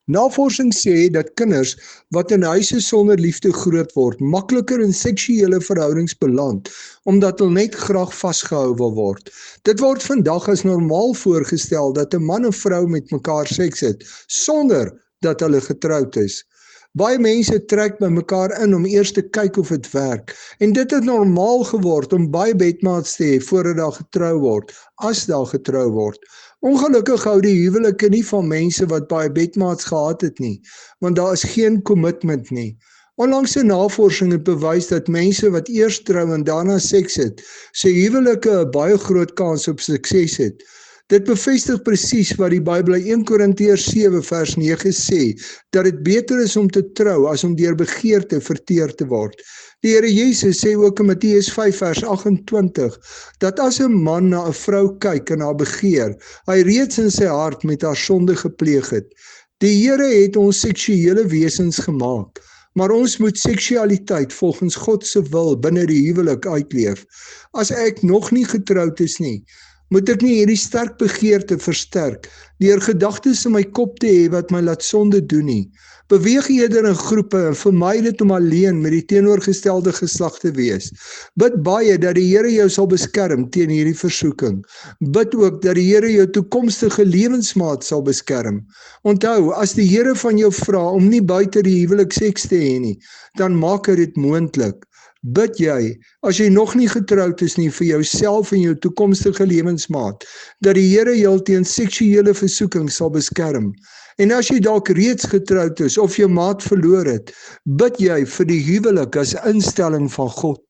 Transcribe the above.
Navorsing sê dat kinders wat in huise sonder liefde groot word, makliker in seksuele verhoudings beland, omdat hulle net graag vasgehou wil word. Dit word vandag as normaal voorgestel dat 'n man en vrou met mekaar seks het, sonder dat hulle getroud is. Baie mense trek by mekaar in om eers te kyk of dit werk, en dit het normaal geword om baie bedmaats te hê voordat daar getrou word, as daar getrou word. Ongelukkig hou die huwelike nie van mense wat baie bedmaats gehad het nie, want daar is geen kommitment nie. Onlangse navorsing het bewys dat mense wat eers trou en daarna seks het, se huwelike 'n baie groot kans op sukses het. Dit bevestig presies wat die Bybel in 1 Korintiërs 7 vers 9 sê, dat dit beter is om te trou as om deur begeerte verteer te word. Die Here Jesus sê ook in Matteus 5 vers 28, dat as 'n man na 'n vrou kyk en haar begeer, hy reeds in sy hart met haar sonde gepleeg het. Die Here het ons seksuele wesens gemaak, maar ons moet seksualiteit volgens God se wil binne die huwelik uitleef. As ek nog nie getroud is nie, moet ek nie hierdie sterk begeerte versterk deur gedagtes in my kop te hê wat my laat sonde doen nie. Beweeg eerder in groepe en vermy dit om alleen met die teenoorgestelde geslag te wees. Bid baie dat die Here jou sal beskerm teen hierdie versoeking. Bid ook dat die Here jou toekomstige lewensmaat sal beskerm. Onthou, as die Here van jou vra om nie buite die huwelik seks te hê nie, dan maak hy dit moontlik. Bid jy, as jy nog nie getroud is nie, vir jouself en jou toekomstige lewensmaat, dat die Here jou teen seksuele versoeking sal beskerm. En as jy dalk reeds getroud is of jou maat verloor het, bid jy vir die huwelik as instelling van God.